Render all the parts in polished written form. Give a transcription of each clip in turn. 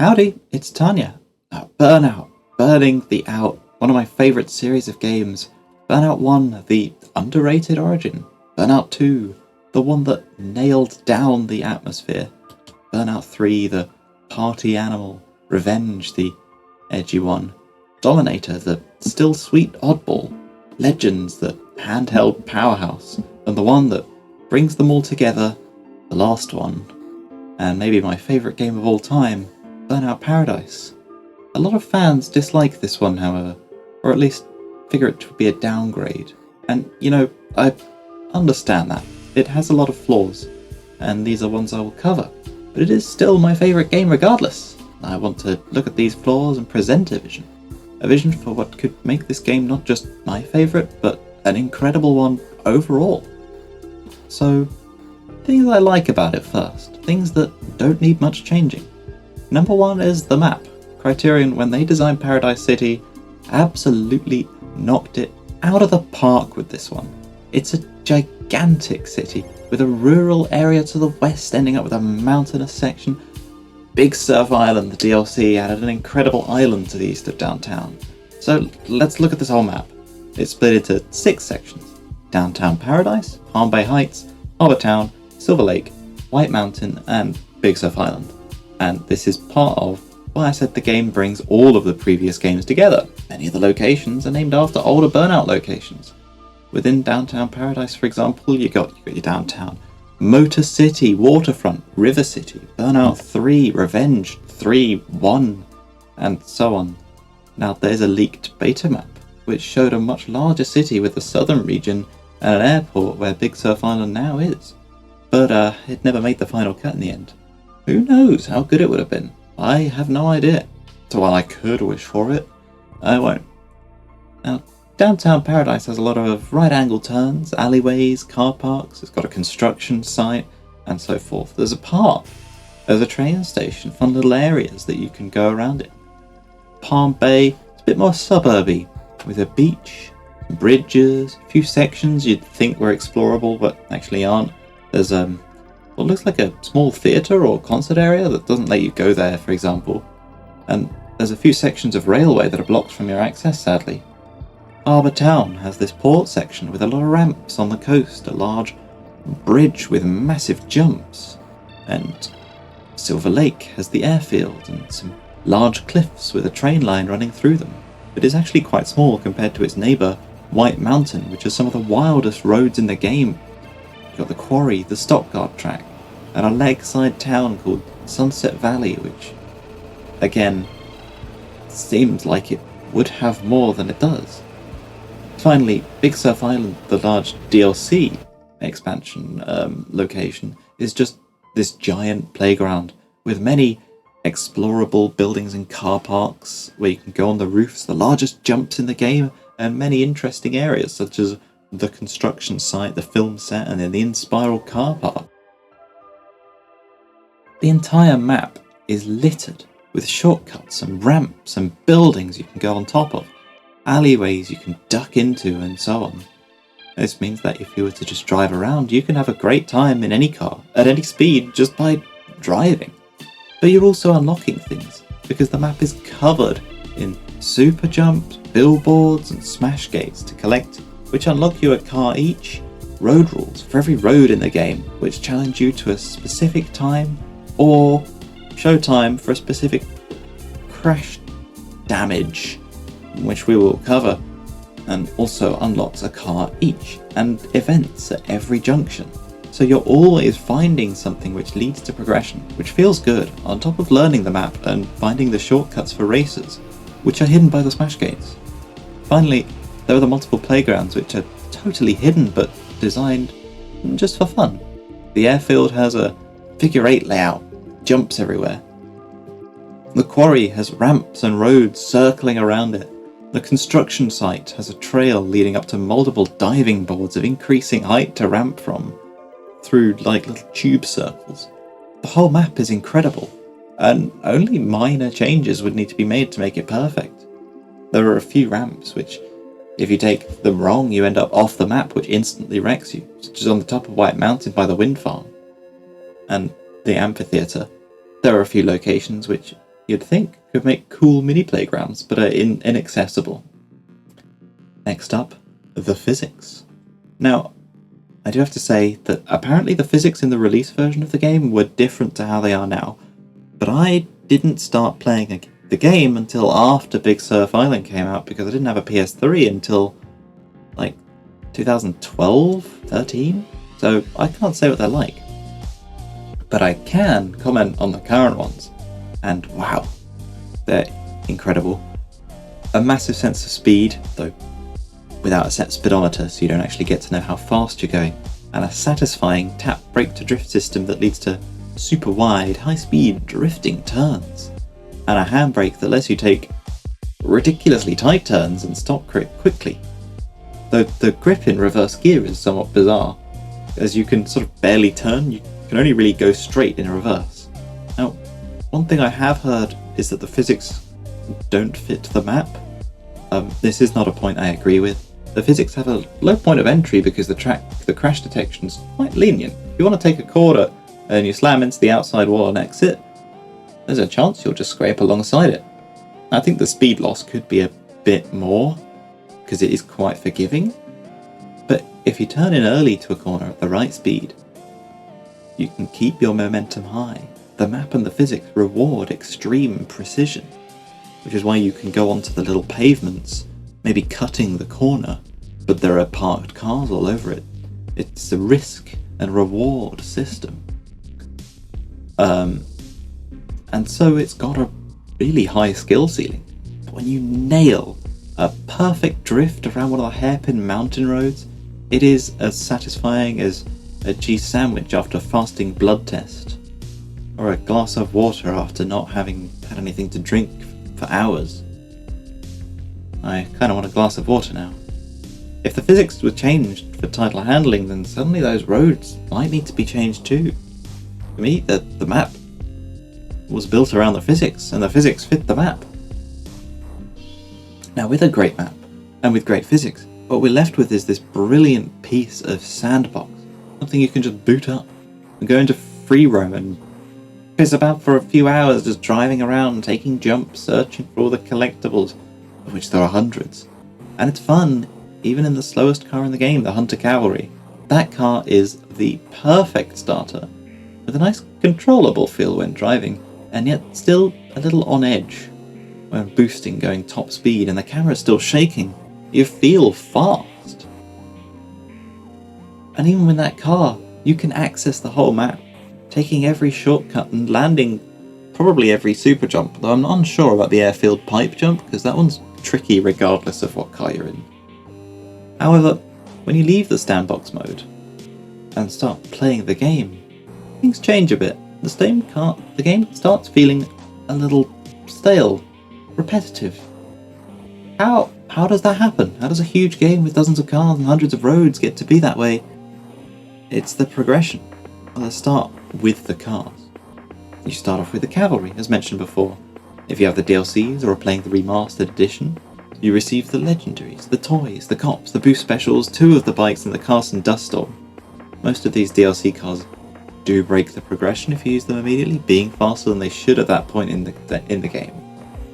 Howdy, it's Tanya. Burnout, Burning the Out, one of my favourite series of games. Burnout 1, the underrated origin. Burnout 2, the one that nailed down the atmosphere. Burnout 3, the party animal. Revenge, the edgy one. Dominator, the still sweet oddball. Legends, the handheld powerhouse. And the one that brings them all together, the last one. And maybe my favourite game of all time, Burnout Paradise. A lot of fans dislike this one, however, or at least figure it to be a downgrade. And, I understand that. It has a lot of flaws, and these are ones I will cover. But it is still my favourite game regardless. I want to look at these flaws and present a vision. A vision for what could make this game not just my favourite, but an incredible one overall. So, things I like about it first. Things that don't need much changing. Number one is the map. Criterion, when they designed Paradise City, absolutely knocked it out of the park with this one. It's a gigantic city, with a rural area to the west ending up with a mountainous section. Big Surf Island, the DLC, added an incredible island to the east of downtown. So let's look at this whole map. It's split into 6 sections. Downtown Paradise, Palm Bay Heights, Harbour Town, Silver Lake, White Mountain, and Big Surf Island. And this is part of why I said the game brings all of the previous games together. Many of the locations are named after older Burnout locations. Within Downtown Paradise, for example, you got your downtown Motor City, Waterfront, River City, Burnout 3, Revenge 3, 1, and so on. Now there's a leaked beta map, which showed a much larger city with the southern region and an airport where Big Surf Island now is. But it never made the final cut in the end. Who knows how good it would have been? I have no idea. So while I could wish for it, I won't. Now, Downtown Paradise has a lot of right-angle turns, alleyways, car parks, it's got a construction site, and so forth. There's a park, there's a train station, fun little areas that you can go around it. Palm Bay is a bit more suburby, with a beach, bridges, a few sections you'd think were explorable but actually aren't. There's what looks like a small theatre or concert area that doesn't let you go there, for example. And there's a few sections of railway that are blocked from your access, sadly. Harbour Town has this port section with a lot of ramps on the coast, a large bridge with massive jumps. And Silver Lake has the airfield and some large cliffs with a train line running through them. It is actually quite small compared to its neighbour, White Mountain, which has some of the wildest roads in the game. You've got the quarry, the stockyard track, and a lakeside town called Sunset Valley, which, again, seems like it would have more than it does. Finally, Big Surf Island, the large DLC expansion location, is just this giant playground with many explorable buildings and car parks where you can go on the roofs, the largest jumps in the game, and many interesting areas such as the construction site, the film set, and then the in-spiral car park. The entire map is littered with shortcuts and ramps and buildings you can go on top of, alleyways you can duck into, and so on. This means that if you were to just drive around, you can have a great time in any car, at any speed, just by driving. But you're also unlocking things, because the map is covered in super jumps, billboards, and smash gates to collect, which unlock you a car each, road rules for every road in the game, which challenge you to a specific time, or showtime for a specific crash damage, which we will cover, and also unlocks a car each, and events at every junction. So you're always finding something which leads to progression, which feels good, on top of learning the map and finding the shortcuts for races, which are hidden by the smash gates. Finally, there are the multiple playgrounds which are totally hidden but designed just for fun. The airfield has a figure 8 layout, jumps everywhere. The quarry has ramps and roads circling around it. The construction site has a trail leading up to multiple diving boards of increasing height to ramp from, through like little tube circles. The whole map is incredible, and only minor changes would need to be made to make it perfect. There are a few ramps which, if you take them wrong, you end up off the map, which instantly wrecks you, such as on the top of White Mountain by the wind farm. And the amphitheatre. There are a few locations which you'd think could make cool mini playgrounds, but are inaccessible. Next up, the physics. Now, I do have to say that apparently the physics in the release version of the game were different to how they are now, but I didn't start playing the game until after Big Surf Island came out because I didn't have a PS3 until like 2012, 13, so I can't say what they're like. But I can comment on the current ones, and wow, they're incredible. A massive sense of speed, though without a set speedometer, so you don't actually get to know how fast you're going, and a satisfying tap brake to drift system that leads to super wide, high-speed drifting turns, and a handbrake that lets you take ridiculously tight turns and stop quickly. Though the grip in reverse gear is somewhat bizarre, as you can sort of barely turn, you can only really go straight in reverse. Now, one thing I have heard is that the physics don't fit the map. This is not a point I agree with. The physics have a low point of entry because the crash detection is quite lenient. If you want to take a corner and you slam into the outside wall and exit, there's a chance you'll just scrape alongside it. I think the speed loss could be a bit more because it is quite forgiving, but if you turn in early to a corner at the right speed, you can keep your momentum high. The map and the physics reward extreme precision, which is why you can go onto the little pavements, maybe cutting the corner, but there are parked cars all over it. It's a risk and reward system. And so it's got a really high skill ceiling. But when you nail a perfect drift around one of the hairpin mountain roads, it is as satisfying as a cheese sandwich after a fasting blood test, or a glass of water after not having had anything to drink for hours. I kind of want a glass of water now. If the physics were changed for tidal handling, then suddenly those roads might need to be changed too. For me, the map was built around the physics, and the physics fit the map. Now, with a great map, and with great physics, what we're left with is this brilliant piece of sandbox. Something you can just boot up and go into free roam and piss about for a few hours just driving around, taking jumps, searching for all the collectibles, of which there are hundreds. And it's fun, even in the slowest car in the game, the Hunter Cavalry. That car is the perfect starter, with a nice controllable feel when driving, and yet still a little on edge. When boosting, going top speed, and the camera's still shaking, you feel fast. And even with that car, you can access the whole map, taking every shortcut and landing probably every super jump, though I'm unsure about the airfield pipe jump, because that one's tricky regardless of what car you're in. However, when you leave the sandbox mode and start playing the game, things change a bit. The game starts feeling a little stale, repetitive. How does that happen? How does a huge game with dozens of cars and hundreds of roads get to be that way? It's the progression. Let's start with the cars. You start off with the cavalry, as mentioned before. If you have the DLCs or are playing the remastered edition, you receive the legendaries, the toys, the cops, the boost specials, 2 of the bikes, and the Carson Dust Storm. Most of these DLC cars do break the progression if you use them immediately, being faster than they should at that point in the game.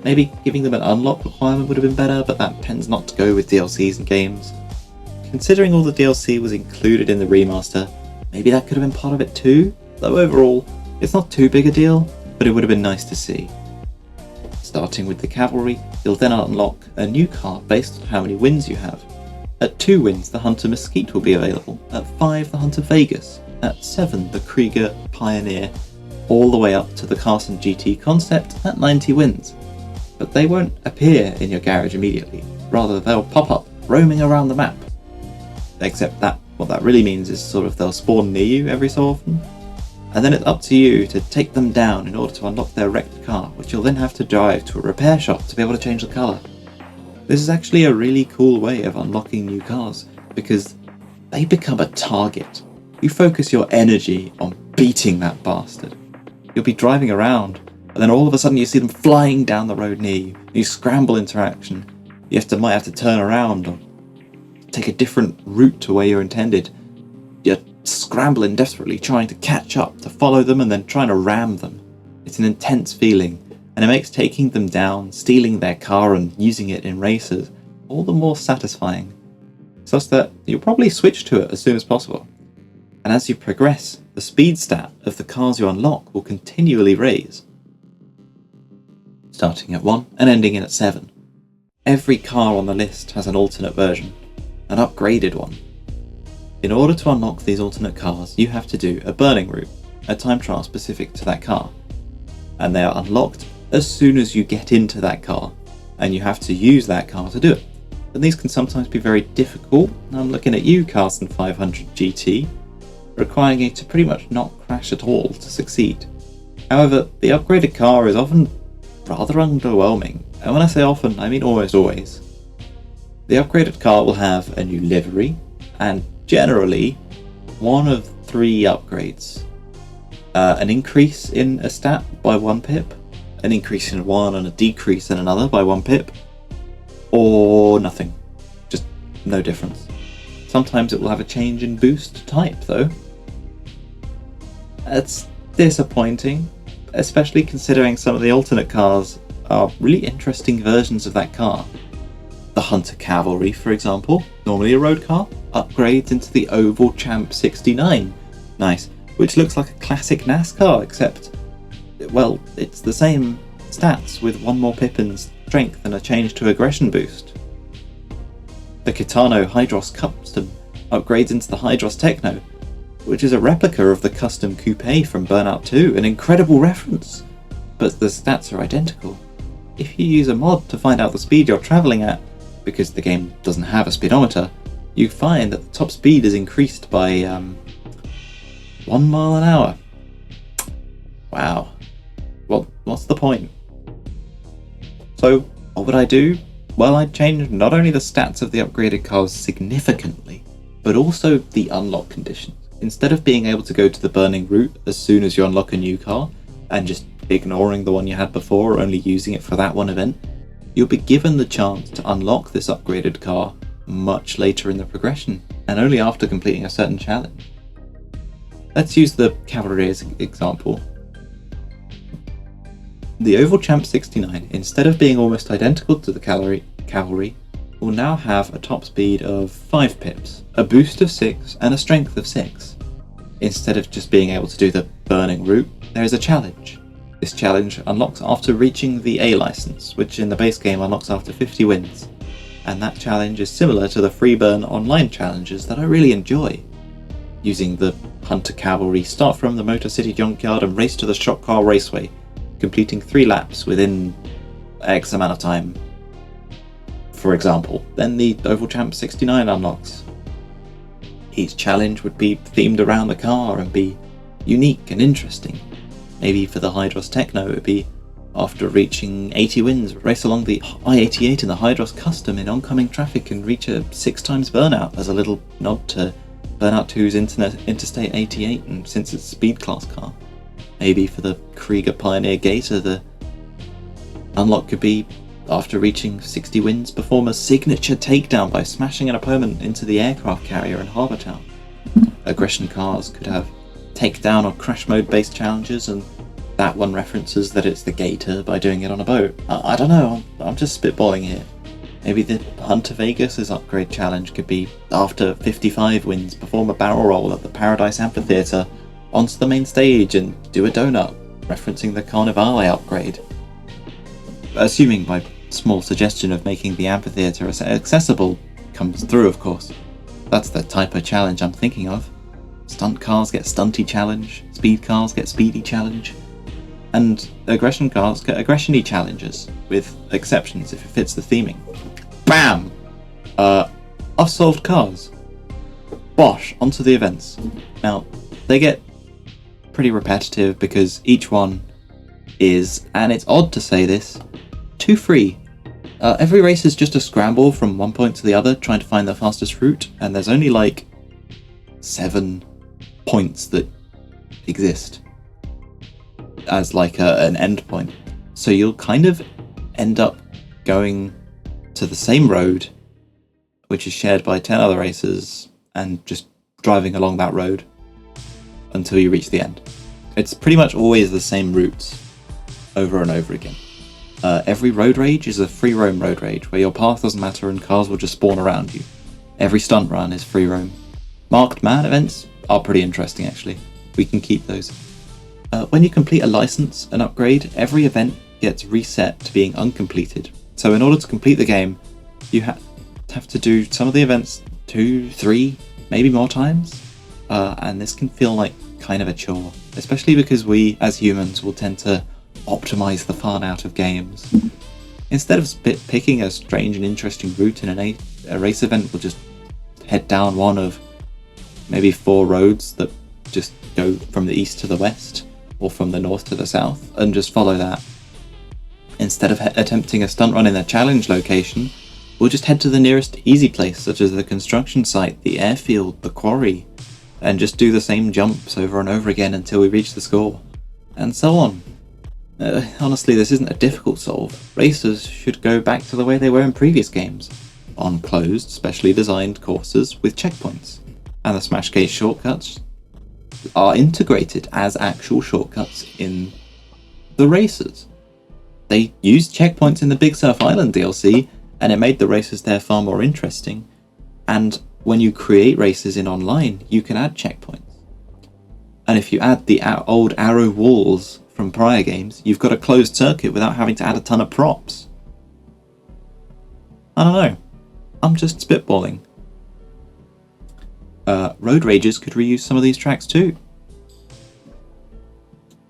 Maybe giving them an unlock requirement would have been better, but that tends not to go with DLCs and games. Considering all the DLC was included in the remaster, maybe that could have been part of it too, though overall, it's not too big a deal, but it would have been nice to see. Starting with the cavalry, you'll then unlock a new car based on how many wins you have. At 2 wins, the Hunter Mesquite will be available. At 5, the Hunter Vegas. At 7, the Krieger Pioneer, all the way up to the Carson GT Concept at 90 wins. But they won't appear in your garage immediately, rather they'll pop up, roaming around the map. Except that what that really means is sort of they'll spawn near you every so often, and then it's up to you to take them down in order to unlock their wrecked car, which you'll then have to drive to a repair shop to be able to change the colour. This is actually a really cool way of unlocking new cars, because they become a target. You focus your energy on beating that bastard. You'll be driving around, and then all of a sudden you see them flying down the road near you. You scramble into action. You might have to turn around or take a different route to where you're intended. You're scrambling desperately, trying to catch up, to follow them, and then trying to ram them. It's an intense feeling, and it makes taking them down, stealing their car and using it in races all the more satisfying, such that you'll probably switch to it as soon as possible. And as you progress, the speed stat of the cars you unlock will continually raise, starting at 1 and ending at 7. Every car on the list has an alternate version, an upgraded one. In order to unlock these alternate cars, you have to do a burning route, a time trial specific to that car, and they are unlocked as soon as you get into that car, and you have to use that car to do it. And these can sometimes be very difficult. I'm looking at you, Carson 500 GT, requiring you to pretty much not crash at all to succeed. However, the upgraded car is often rather underwhelming, and when I say often, I mean almost always. The upgraded car will have a new livery, and generally, one of 3 upgrades. An increase in a stat by 1 pip, an increase in one and a decrease in another by 1 pip, or nothing. Just no difference. Sometimes it will have a change in boost type though. That's disappointing, especially considering some of the alternate cars are really interesting versions of that car. The Hunter Cavalry, for example, normally a road car, upgrades into the Oval Champ 69. Nice. Which looks like a classic NASCAR, except, well, it's the same stats with 1 more pip in strength and a change to aggression boost. The Kitano Hydros Custom upgrades into the Hydros Techno, which is a replica of the custom coupe from Burnout 2, an incredible reference, but the stats are identical. If you use a mod to find out the speed you're travelling at, because the game doesn't have a speedometer, you find that the top speed is increased by 1 mile an hour. Wow. Well, what's the point? So, what would I do? Well, I'd change not only the stats of the upgraded cars significantly, but also the unlock conditions. Instead of being able to go to the burning route as soon as you unlock a new car, and just ignoring the one you had before or only using it for that one event, you'll be given the chance to unlock this upgraded car much later in the progression, and only after completing a certain challenge. Let's use the Cavalry as an example. The Oval Champ 69, instead of being almost identical to the Cavalry, will now have a top speed of 5 pips, a boost of 6, and a strength of 6. Instead of just being able to do the burning route, there is a challenge. This challenge unlocks after reaching the A license, which in the base game unlocks after 50 wins, and that challenge is similar to the free burn online challenges that I really enjoy. Using the Hunter Cavalry, start from the Motor City Junkyard and race to the Shot Car Raceway, completing 3 laps within X amount of time, for example. Then the Oval Champ 69 unlocks. Each challenge would be themed around the car and be unique and interesting. Maybe for the Hydros Techno it would be, after reaching 80 wins, race along the I-88 in the Hydros Custom in oncoming traffic and reach a 6 times burnout as a little nod to Burnout 2's Interstate 88, and since it's a speed class car. Maybe for the Krieger Pioneer Gator, the unlock could be, after reaching 60 wins, perform a signature takedown by smashing an opponent into the aircraft carrier in Harbour Town. Aggression cars could have takedown or crash mode based challenges, and that one references that it's the Gator by doing it on a boat. I don't know, I'm just spitballing here. Maybe the Hunter Vegas' upgrade challenge could be, after 55 wins, perform a barrel roll at the Paradise Amphitheatre onto the main stage and do a donut, referencing the Carnivale upgrade. Assuming my small suggestion of making the amphitheatre accessible comes through, of course. That's the type of challenge I'm thinking of. Stunt cars get stunty challenge, speed cars get speedy challenge, and aggression cars get aggression-y challenges, with exceptions if it fits the theming. BAM! Unsolved cars. Bosh, onto the events. Now, they get pretty repetitive because each one is, and it's odd to say this, too free. Every race is just a scramble from one point to the other, trying to find the fastest route, and there's only like 7 points that exist as like an end point. So you'll kind of end up going to the same road, which is shared by 10 other racers, and just driving along that road until you reach the end. It's pretty much always the same routes over and over again. Every road rage is a free roam road rage, where your path doesn't matter and cars will just spawn around you. Every stunt run is free roam. Marked man events are pretty interesting actually. We can keep those. When you complete a license, an upgrade, every event gets reset to being uncompleted. So in order to complete the game, you have to do some of the events 2, 3, maybe more times. And this can feel like kind of a chore, especially because we as humans will tend to optimize the fun out of games. Instead of picking a strange and interesting route in a race event, we'll just head down one of maybe 4 roads that just go from the east to the west or from the north to the south and just follow that. Instead of attempting a stunt run in a challenge location, we'll just head to the nearest easy place, such as the construction site, the airfield, the quarry, and just do the same jumps over and over again until we reach the score, and so on. Honestly, this isn't a difficult solve. Racers should go back to the way they were in previous games, on closed, specially designed courses with checkpoints, and the Smash Gate shortcuts are integrated as actual shortcuts in the races. They used checkpoints in the Big Surf Island DLC, and it made the races there far more interesting, and when you create races in online, you can add checkpoints. And if you add the old arrow walls from prior games, you've got a closed circuit without having to add a ton of props. I don't know. I'm just spitballing. Road Rages could reuse some of these tracks too.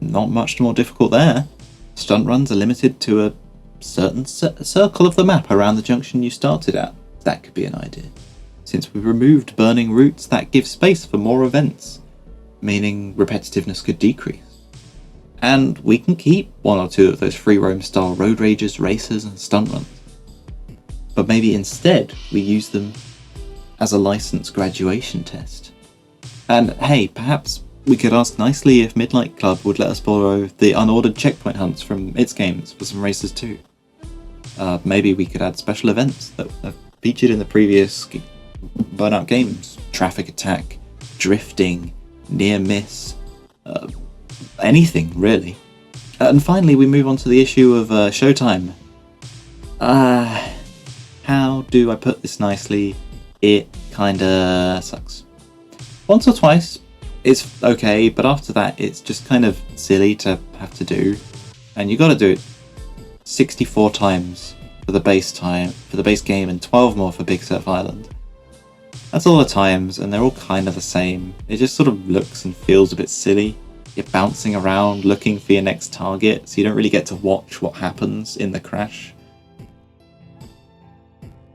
Not much more difficult there. Stunt runs are limited to a certain circle of the map around the junction you started at. That could be an idea. Since we've removed burning routes, that gives space for more events, meaning repetitiveness could decrease. And we can keep 1 or 2 of those free roam style road rages, races and stunt runs. But maybe instead we use them as a license graduation test. And hey, perhaps we could ask nicely if Midnight Club would let us borrow the unordered checkpoint hunts from its games for some races too. Maybe we could add special events that have featured in the previous Burnout games. Traffic attack, drifting, near miss, anything really. And finally we move on to the issue of showtime. How do I put this nicely? It kinda sucks. Once or twice it's okay, but after that it's just kind of silly to have to do, and you gotta do it 64 times for the base game and 12 more for Big Surf Island. That's a lot of times, and they're all kind of the same. It just sort of looks and feels a bit silly. You're bouncing around looking for your next target, so you don't really get to watch what happens in the crash.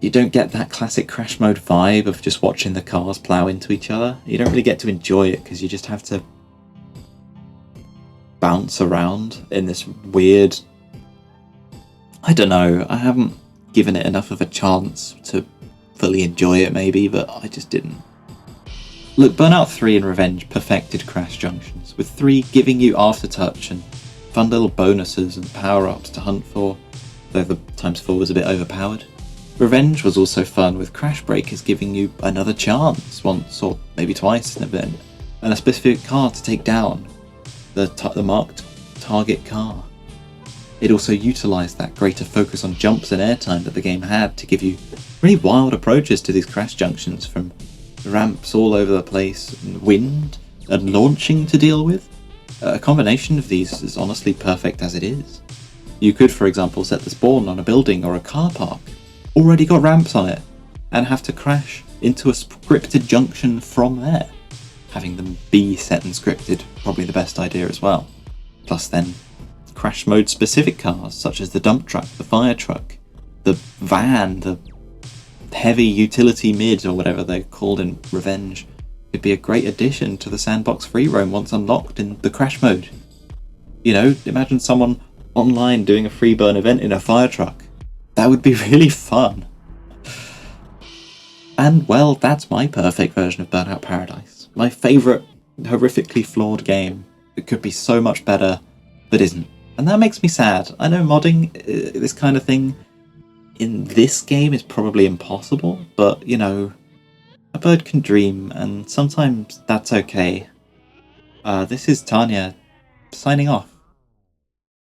You don't get that classic crash mode vibe of just watching the cars plow into each other. You don't really get to enjoy it because you just have to bounce around in this weird... I don't know, I haven't given it enough of a chance to fully enjoy it maybe, but I just didn't. Look, Burnout 3 and Revenge perfected crash junctions, with 3 giving you aftertouch and fun little bonuses and power-ups to hunt for, though the ×4 was a bit overpowered. Revenge was also fun, with Crash Breakers giving you another chance, once or maybe twice in an event, and a specific car to take down, the marked target car. It also utilised that greater focus on jumps and airtime that the game had to give you really wild approaches to these crash junctions, from ramps all over the place, and wind, and launching to deal with. A combination of these is honestly perfect as it is. You could, for example, set the spawn on a building or a car park, already got ramps on it, and have to crash into a scripted junction from there. Having them be set and scripted, probably the best idea as well. Plus then, crash mode specific cars such as the dump truck, the fire truck, the van, the heavy utility mid or whatever they're called in Revenge could be a great addition to the sandbox free roam once unlocked in the crash mode. You know, imagine someone online doing a free burn event in a fire truck. That would be really fun. And well, that's my perfect version of Burnout Paradise. My favourite horrifically flawed game. It could be so much better, but isn't. And that makes me sad. I know modding this kind of thing in this game is probably impossible, but you know, a bird can dream, and sometimes that's okay. This is Tanya, signing off.